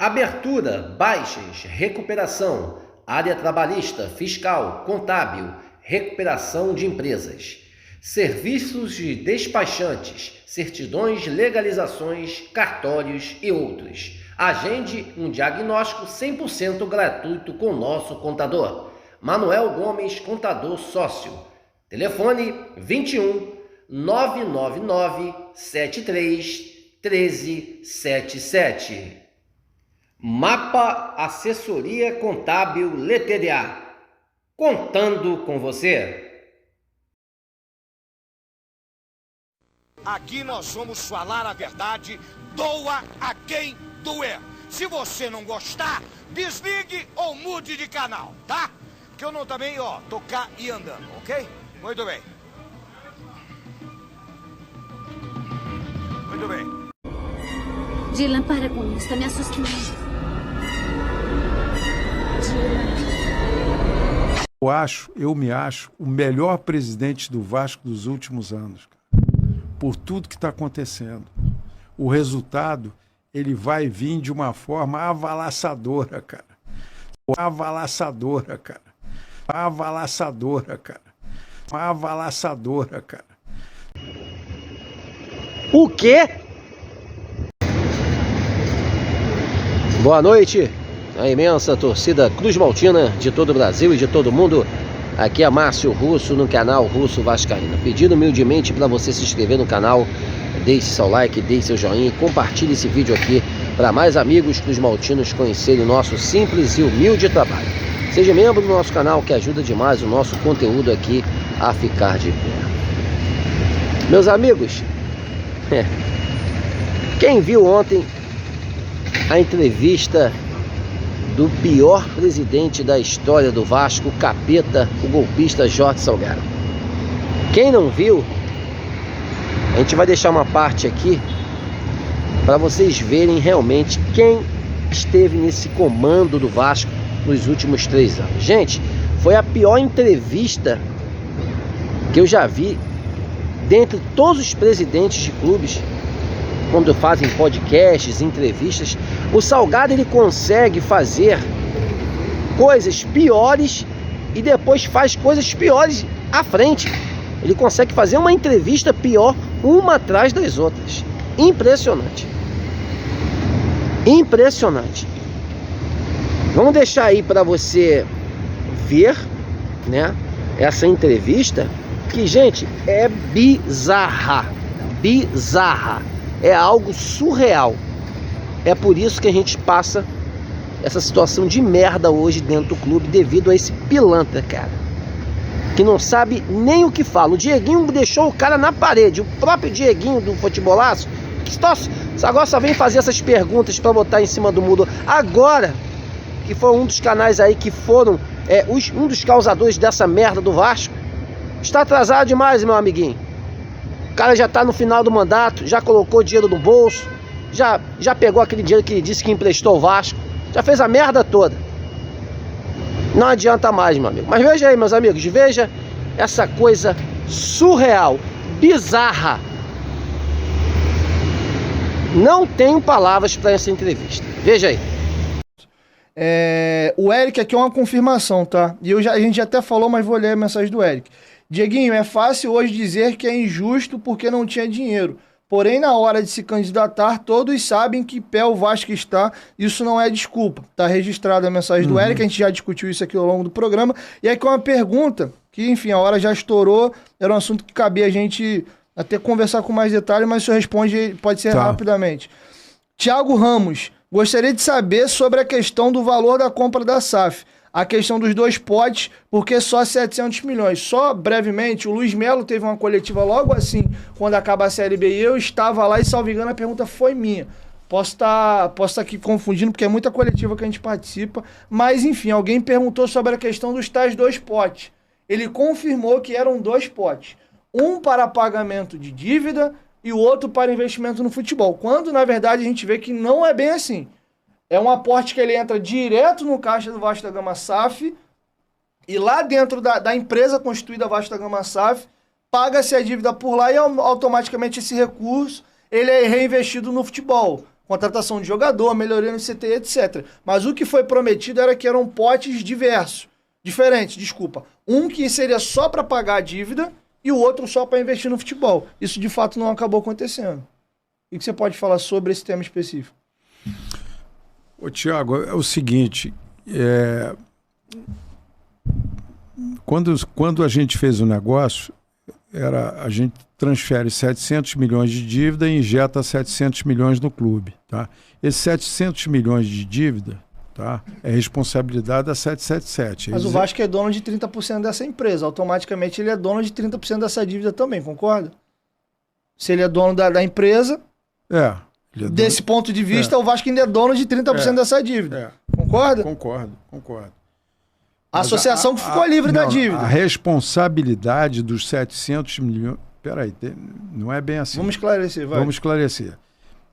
Abertura, baixas, recuperação, área trabalhista, fiscal, contábil, recuperação de empresas, serviços de despachantes, certidões, legalizações, cartórios e outros. Agende um diagnóstico 100% gratuito com nosso contador. Manuel Gomes, contador sócio. Telefone 21 999 73 1377. Mapa Assessoria Contábil LTDA. Contando com você. Aqui nós vamos falar a verdade, doa a quem doer. Se você não gostar, desligue ou mude de canal, tá? Que eu não também, tocar e andando, ok? Muito bem. Muito bem. Dylan, para com isso, tá me assustando. Eu me acho o melhor presidente do Vasco dos últimos anos, cara. Por tudo que está acontecendo. O resultado, ele vai vir de uma forma avalaçadora, cara. Avalaçadora, cara. Avalaçadora, cara. Avalaçadora, cara. O quê? Boa noite, a imensa torcida Cruz Maltina de todo o Brasil e de todo o mundo. Aqui é Márcio Russo no canal Russo Vascaíno. Pedindo humildemente para você se inscrever no canal, deixe seu like, deixe seu joinha e compartilhe esse vídeo aqui para mais amigos Cruz Maltinos conhecerem o nosso simples e humilde trabalho. Seja membro do nosso canal, que ajuda demais o nosso conteúdo aqui a ficar de pé. Meus amigos, quem viu ontem a entrevista do pior presidente da história do Vasco, o capeta, o golpista Jorge Salgado? Quem não viu, a gente vai deixar uma parte aqui para vocês verem realmente quem esteve nesse comando do Vasco nos últimos 3 anos. Gente, foi a pior entrevista que eu já vi dentre todos os presidentes de clubes. Quando fazem podcasts, entrevistas, o Salgado ele consegue fazer coisas piores e depois faz coisas piores à frente. Ele consegue fazer uma entrevista pior uma atrás das outras. Impressionante. Impressionante. Vamos deixar aí para você ver, né, essa entrevista que, gente, é bizarra. Bizarra. É algo surreal. É por isso que a gente passa essa situação de merda hoje dentro do clube, devido a esse pilantra, cara, que não sabe nem o que fala. O Dieguinho deixou o cara na parede. O próprio Dieguinho do Futebolaço, que agora só vem fazer essas perguntas para botar em cima do muro. Agora, que foi um dos canais aí que foram um dos causadores dessa merda do Vasco, está atrasado demais, meu amiguinho. O cara já tá no final do mandato, já colocou dinheiro no bolso, já pegou aquele dinheiro que ele disse que emprestou ao Vasco, já fez a merda toda. Não adianta mais, meu amigo. Mas veja aí, meus amigos, veja essa coisa surreal, bizarra. Não tenho palavras para essa entrevista. Veja aí. O Eric aqui é uma confirmação, tá? E a gente até falou, mas vou ler a mensagem do Eric. Dieguinho, é fácil hoje dizer que é injusto porque não tinha dinheiro. Porém, na hora de se candidatar, todos sabem que pé o Vasco está. Isso não é desculpa. Tá registrada a mensagem do Eric, a gente já discutiu isso aqui ao longo do programa. E aí com uma pergunta, que enfim, a hora já estourou, era um assunto que cabia a gente até conversar com mais detalhes, mas o senhor responde, pode ser rapidamente. Thiago Ramos, gostaria de saber sobre a questão do valor da compra da SAF. A questão dos 2 potes, porque só 700 milhões. Só brevemente, o Luiz Melo teve uma coletiva logo assim, quando acaba a Série B, e eu estava lá e, salvo engano, a pergunta foi minha. Posso estar aqui confundindo, porque é muita coletiva que a gente participa, mas enfim, alguém perguntou sobre a questão dos tais 2 potes. Ele confirmou que eram 2 potes. Um para pagamento de dívida e o outro para investimento no futebol. Quando, na verdade, a gente vê que não é bem assim. É um aporte que ele entra direto no caixa do Vasco da Gama SAF e lá dentro da empresa constituída Vasco da Gama SAF, paga-se a dívida por lá e automaticamente esse recurso ele é reinvestido no futebol. Contratação de jogador, melhoria no CT, etc. Mas o que foi prometido era que eram potes diferentes, desculpa. Um que seria só para pagar a dívida e o outro só para investir no futebol. Isso de fato não acabou acontecendo. O que você pode falar sobre esse tema específico? Ô, Thiago, é o seguinte, quando a gente fez o negócio, a gente transfere 700 milhões de dívida e injeta 700 milhões no clube. Tá? Esses 700 milhões de dívida, tá, é responsabilidade da 777. Mas o Vasco é dono de 30% dessa empresa. Automaticamente ele é dono de 30% dessa dívida também, concorda? Se ele é dono da empresa, desse ponto de vista, o Vasco ainda é dono de 30% dessa dívida. Concorda? Concordo. A associação que ficou livre da dívida. A responsabilidade dos 700 milhões... Peraí, não é bem assim. Vamos esclarecer, vai. Vamos esclarecer.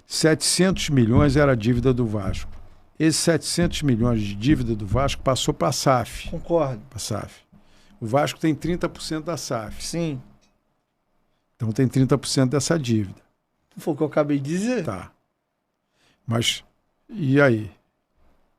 700 milhões era a dívida do Vasco. Esses 700 milhões de dívida do Vasco passou para a SAF. Concordo. Para a SAF. O Vasco tem 30% da SAF. Sim. Então tem 30% dessa dívida. Foi o que eu acabei de dizer. Tá. Mas, e aí?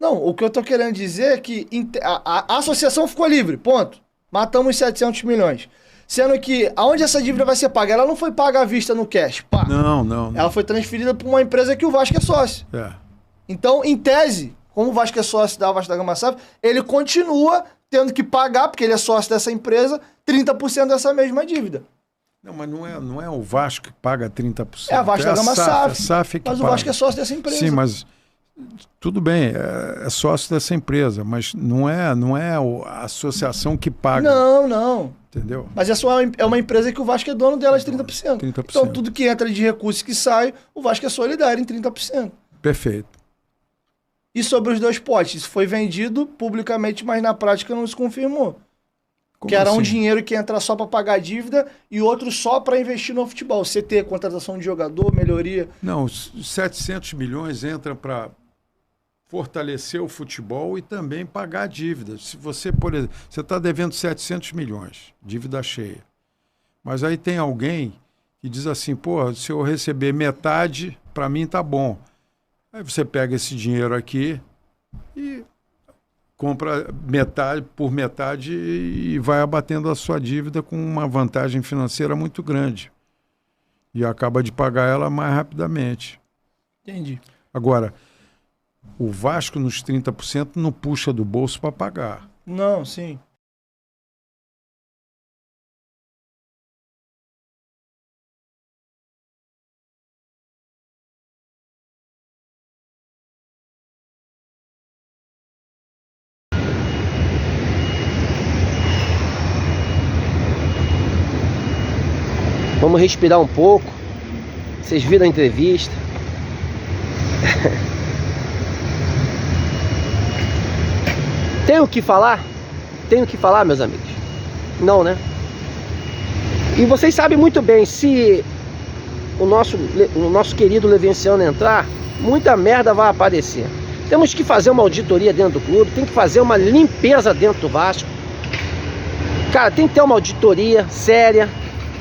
Não, o que eu tô querendo dizer é que a associação ficou livre, ponto. Matamos 700 milhões. Sendo que, aonde essa dívida vai ser paga? Ela não foi paga à vista no cash, pá. Não. Ela foi transferida para uma empresa que o Vasco é sócio. Então, em tese, como o Vasco é sócio da Vasco da Gama SAF, ele continua tendo que pagar, porque ele é sócio dessa empresa, 30% dessa mesma dívida. Não, mas não é o Vasco que paga 30%. É a Vasco da Gama SAF. SAF que mas paga. O Vasco é sócio dessa empresa. Sim, mas tudo bem, é sócio dessa empresa, mas não é a associação que paga. Não. Entendeu? Mas essa é uma empresa que o Vasco é dono dela de 30%. 30%. Então tudo que entra de recurso que sai, o Vasco é solidário em 30%. Perfeito. E sobre os dois potes, isso foi vendido publicamente, mas na prática não se confirmou. Como que era assim? Um dinheiro que entra só para pagar a dívida e outro só para investir no futebol. CT, contratação de jogador, melhoria. Não, os 700 milhões entram para fortalecer o futebol e também pagar a dívida. Se você, por exemplo, você está devendo 700 milhões, dívida cheia. Mas aí tem alguém que diz assim, pô, se eu receber metade, para mim tá bom. Aí você pega esse dinheiro aqui e compra metade por metade e vai abatendo a sua dívida com uma vantagem financeira muito grande. E acaba de pagar ela mais rapidamente. Entendi. Agora, o Vasco nos 30% não puxa do bolso para pagar. Não, sim. Vamos respirar um pouco. Vocês viram a entrevista? Tenho o que falar? Tenho o que falar, meus amigos? Não, né? E vocês sabem muito bem, se o nosso querido Levenciano entrar, muita merda vai aparecer. Temos que fazer uma auditoria dentro do clube, tem que fazer uma limpeza dentro do Vasco. Cara, tem que ter uma auditoria séria,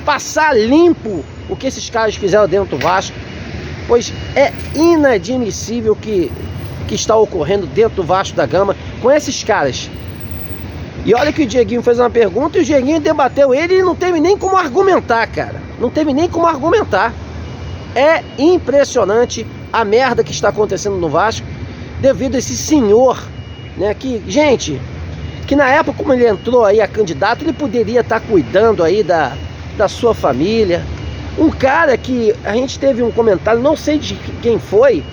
passar limpo o que esses caras fizeram dentro do Vasco, pois é inadmissível que está ocorrendo dentro do Vasco da Gama com esses caras. E olha que o Dieguinho fez uma pergunta e o Dieguinho debateu ele e não teve nem como argumentar, cara. Não teve nem como argumentar. É impressionante a merda que está acontecendo no Vasco devido a esse senhor, né, que, gente, que na época como ele entrou aí a candidato, ele poderia estar cuidando aí da sua família. Um cara que a gente teve um comentário, não sei de quem foi,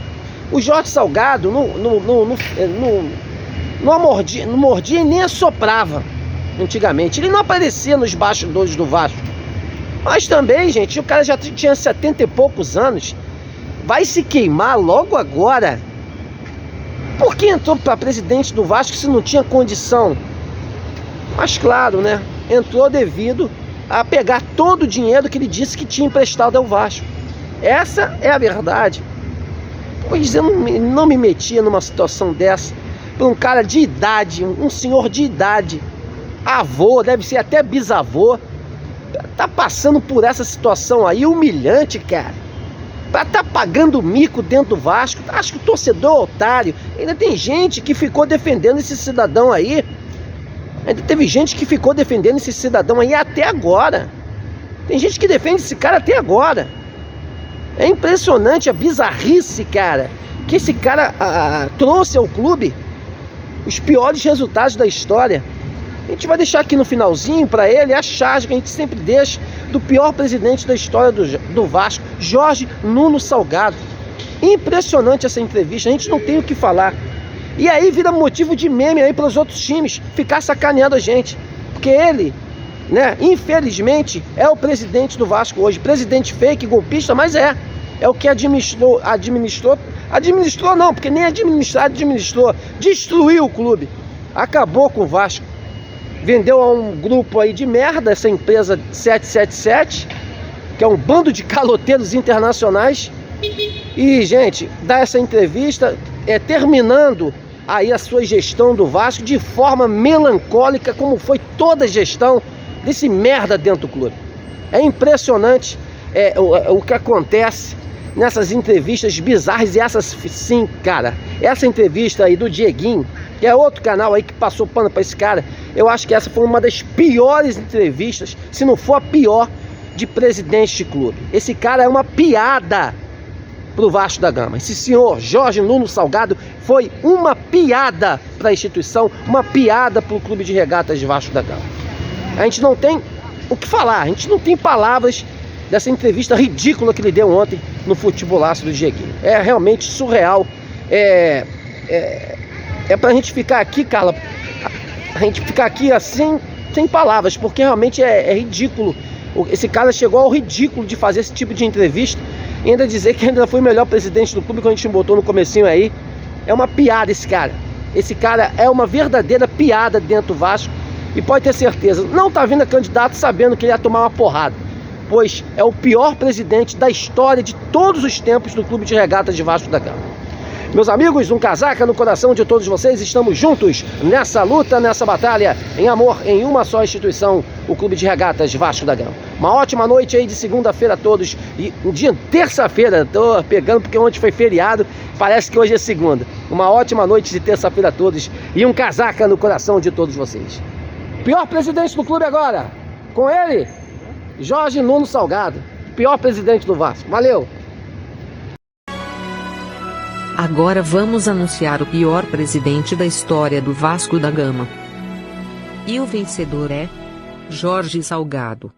o Jorge Salgado não mordia e nem assoprava antigamente. Ele não aparecia nos bastidores do Vasco. Mas também, gente, o cara já tinha 70 e poucos anos. Vai se queimar logo agora. Por que entrou para presidente do Vasco se não tinha condição? Mas claro, né? Entrou devido a pegar todo o dinheiro que ele disse que tinha emprestado ao Vasco. Essa é a verdade. Pois eu não me metia numa situação dessa para um cara de idade, um senhor de idade, avô, deve ser até bisavô, tá passando por essa situação aí humilhante, cara. pra estar pagando mico dentro do Vasco. Acho que o torcedor é otário. Ainda tem gente que ficou defendendo esse cidadão aí. Ainda teve gente que ficou defendendo esse cidadão aí até agora. Tem gente que defende esse cara até agora. É impressionante a bizarrice, cara, que esse cara trouxe ao clube os piores resultados da história. A gente vai deixar aqui no finalzinho para ele a charge que a gente sempre deixa do pior presidente da história do Vasco, Jorge Nuno Salgado. Impressionante essa entrevista, a gente não tem o que falar. E aí vira motivo de meme aí para os outros times ficar sacaneando a gente. Porque ele, né, infelizmente, é o presidente do Vasco hoje. Presidente fake, golpista, mas é o que administrou não, porque nem administrou, destruiu o clube, acabou com o Vasco, vendeu a um grupo aí de merda, essa empresa 777, que é um bando de caloteiros internacionais. E, gente, dá essa entrevista terminando aí a sua gestão do Vasco de forma melancólica, como foi toda a gestão desse merda dentro do clube. É impressionante o que acontece nessas entrevistas bizarras. E essas, sim, cara, essa entrevista aí do Dieguinho, que é outro canal aí que passou pano pra esse cara, eu acho que essa foi uma das piores entrevistas, se não for a pior, de presidente de clube. Esse cara é uma piada pro Vasco da Gama. Esse senhor Jorge Nuno Salgado foi uma piada para a instituição, uma piada pro clube de regatas de Vasco da Gama. A gente não tem o que falar, a gente não tem palavras dessa entrevista ridícula que ele deu ontem no Futebolaço do Dieguinho. É realmente surreal. É pra gente ficar aqui, Carla, a gente ficar aqui assim, sem palavras, porque realmente é ridículo. Esse cara chegou ao ridículo de fazer esse tipo de entrevista e ainda dizer que ainda foi o melhor presidente do clube, quando a gente botou no comecinho aí. É uma piada esse cara. Esse cara é uma verdadeira piada dentro do Vasco. E pode ter certeza, não tá vindo a candidato sabendo que ele ia tomar uma porrada, pois é o pior presidente da história de todos os tempos do clube de regatas de Vasco da Gama. Meus amigos, um casaca no coração de todos vocês, estamos juntos nessa luta, nessa batalha, em amor, em uma só instituição, o Clube de Regatas de Vasco da Gama. Uma ótima noite aí de segunda-feira a todos, e um dia, terça-feira, tô pegando porque ontem foi feriado, parece que hoje é segunda. Uma ótima noite de terça-feira a todos, e um casaca no coração de todos vocês. Pior presidente do clube agora, com ele, Jorge Nuno Salgado, pior presidente do Vasco. Valeu! Agora vamos anunciar o pior presidente da história do Vasco da Gama. E o vencedor é Jorge Salgado.